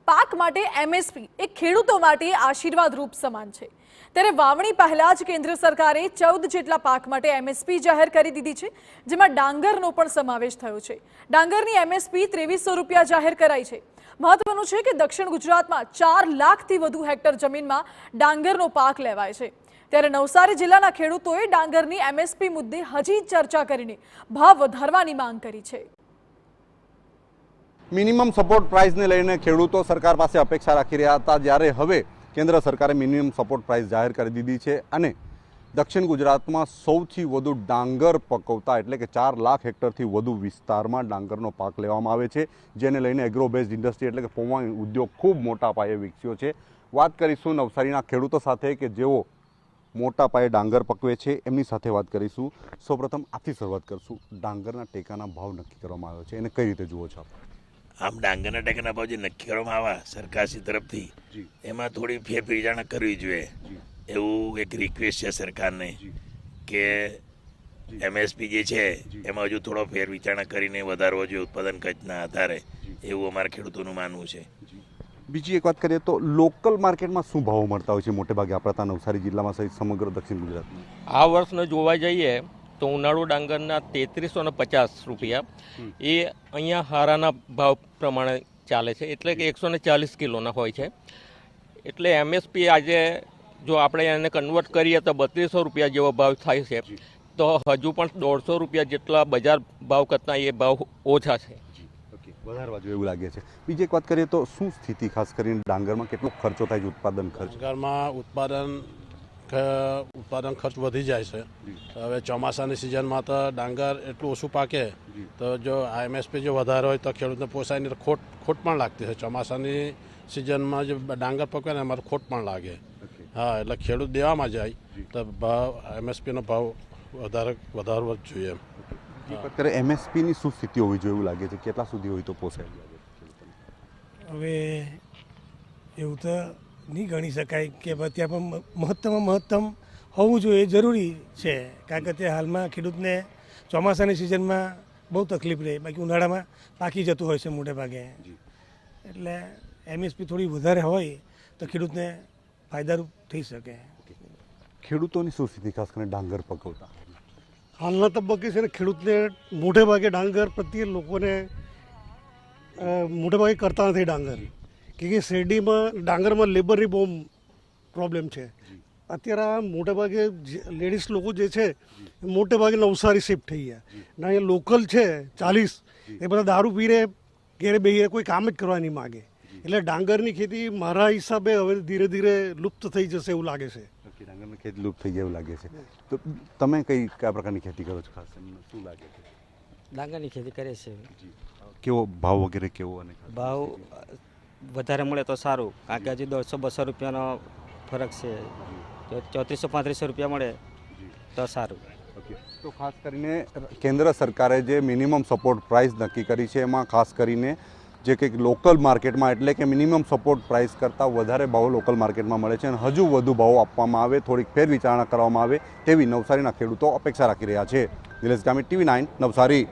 પાક માટે એમએસપી એ ખેડૂતો માટે આશીર્વાદરૂપ સમાન છે। ત્યારે વાવણી પહેલા જ કેન્દ્ર સરકારે 14 જેટલા પાક માટે એમએસપી જાહેર કરી દીધી છે, જેમાં ડાંગરનો પણ સમાવેશ થયો છે। ડાંગરની એમએસપી 2300 રૂપિયા જાહેર કરાઈ છે। મહત્વનું છે કે દક્ષિણ ગુજરાતમાં 4 લાખથી વધુ હેક્ટર જમીનમાં ડાંગરનો પાક લેવાય છે। ત્યારે નવસારી જિલ્લાના ખેડૂતોએ ડાંગરની એમએસપી મુદ્દે હજી ચર્ચા કરીને ભાવ વધારવાની માંગ કરી છે। મિનિમમ સપોર્ટ પ્રાઇસને લઈને ખેડૂતો સરકાર પાસે અપેક્ષા રાખી રહ્યા હતા, જ્યારે હવે કેન્દ્ર સરકારે મિનિમમ સપોર્ટ પ્રાઇસ જાહેર કરી દીધી છે અને દક્ષિણ ગુજરાતમાં સૌથી વધુ ડાંગર પકવતા એટલે કે 4 લાખ હેક્ટરથી વધુ વિસ્તારમાં ડાંગરનો પાક લેવામાં આવે છે, જેને લઈને એગ્રો બેઝડ ઇન્ડસ્ટ્રી એટલે કે પૌવા ઉદ્યોગ ખૂબ મોટા પાયે વિકસ્યો છે। વાત કરીશું નવસારીના ખેડૂતો સાથે કે જેઓ મોટા પાયે ડાંગર પકવે છે, એમની સાથે વાત કરીશું। સૌપ્રથમ આથી શરૂઆત કરશું, ડાંગરના ટેકાના ભાવ નક્કી કરવામાં આવ્યો છે, એને કઈ રીતે જુઓ છો આપ? આમ ડાંગરના ટેકાના ભાવ જે નક્કી કરવામાં આવ્યા સરકારશ્રી તરફથી એમાં થોડી ફેરફાર કરવી જોઈએ એવું એક રિક્વેસ્ટ છે સરકારને કે એમએસપી જે છે એમાં હજુ થોડો ફેર વિચારણા કરીને વધારવો જોઈએ ઉત્પાદન ખર્ચના આધારે, એવું અમારા ખેડૂતોનું માનવું છે। બીજી એક વાત કરીએ તો લોકલ માર્કેટમાં શું ભાવો મળતા હોય છે મોટે ભાગે આપણા ત્યાં નવસારી જિલ્લામાં સહિત સમગ્ર દક્ષિણ ગુજરાતમાં? આ વર્ષને જોવા જઈએ તો ઉનાળુ ડાંગરના 3350 રૂપિયા એ અહીંયા હારાના ભાવ પ્રમાણે ચાલે છે, એટલે કે 140 કિલોના હોય છે। એટલે એમએસપી આજે જો આપણે એને કન્વર્ટ કરીએ તો 3200 રૂપિયા જેવો ભાવ થાય છે, તો હજુ પણ 150 રૂપિયા જેટલા બજાર ભાવ કરતાં એ ભાવ ઓછા છે। વધારવા જોઈએ એવું લાગે છે। બીજી એક વાત કરીએ તો શું સ્થિતિ ખાસ કરીને ડાંગરમાં કેટલો ખર્ચો થાય છે? ઉત્પાદન ખર્ચ ડાંગરમાં ઉત્પાદન ખર્ચ વધી જાય છે। હવે ચોમાસાની સિઝનમાં તો ડાંગર એટલું ઓછું પાકે તો જો એમએસપી જો વધારે હોય તો ખેડૂતને પોસાય નહીં, તો ખોટ પણ લાગતી છે। ચોમાસાની સિઝનમાં જો ડાંગર પકવે ને અમારે ખોટ પણ લાગે। હા, એટલે ખેડૂત દેવામાં જાય તો ભાવ એમએસપીનો ભાવ વધારવો જ જોઈએ। અત્યારે એમએસપીની શું સ્થિતિ હોવી જોઈએ એવું લાગે છે? કેટલા સુધી હોય તો પોસાય? હવે એવું તો નહીં ગણી શકાય કે ત્યાં પણ મહત્તમમાં મહત્તમ હોવું જોઈએ જરૂરી છે, કારણ કે તે હાલમાં ખેડૂતને ચોમાસાની સિઝનમાં બહુ તકલીફ રહે, બાકી ઉનાળામાં પાકી જતું હોય છે મોટે ભાગે। એટલે એમએસપી થોડી વધારે હોય તો ખેડૂતને ફાયદારૂપ થઈ શકે। ખેડૂતોની શું સ્થિતિ ખાસ કરીને ડાંગર પકવતા? હાલના તબક્કે છે ને ખેડૂતને મોટે ભાગે ડાંગર પ્રત્યે લોકોને મોટે ભાગે કરતા નથી ડાંગર, કે શેરડીમાં ડાંગરમાં લેબરની બહુ પ્રોબ્લેમ છે। અત્યારે આ મોટે ભાગે લેડીઝ લોકો જે છે મોટે ભાગે નવસારી શિફ્ટ થઈ ગયા, ના એ લોકલ છે 40 એ બધા દારૂ પીને ઘેરે બેહીને કોઈ કામ જ કરવા નહીં માગે, એટલે ડાંગરની ખેતી મારા હિસાબે હવે ધીરે ધીરે લુપ્ત થઈ જશે એવું લાગે છે। ડાંગરની ખેતી લુપ્ત થઈ જાય એવું લાગે છે, તો તમે કયા પ્રકારની ખેતી કરો છો? ખાસ શું લાગે છે? ડાંગરની ખેતી કરે છે। કેવો ભાવ વગેરે કેવો? અને ભાવ વધારે મળે તો સારું, કારણ કે હજી 150-200 રૂપિયાનો ફરક છે, તો 3400-3500 રૂપિયા મળે તો સારું। તો ખાસ કરીને કેન્દ્ર સરકારે જે મિનિમમ સપોર્ટ પ્રાઇસ નક્કી કરી છે એમાં ખાસ કરીને જે કંઈક લોકલ માર્કેટમાં એટલે કે મિનિમમ સપોર્ટ પ્રાઇસ કરતાં વધારે ભાવ લોકલ માર્કેટમાં મળે છે અને હજુ વધુ ભાવ આપવામાં આવે, થોડીક ફેર વિચારણા કરવામાં આવે તેવી નવસારીના ખેડૂતો અપેક્ષા રાખી રહ્યા છે। નિલેશ ગામિત, TV9 નવસારી।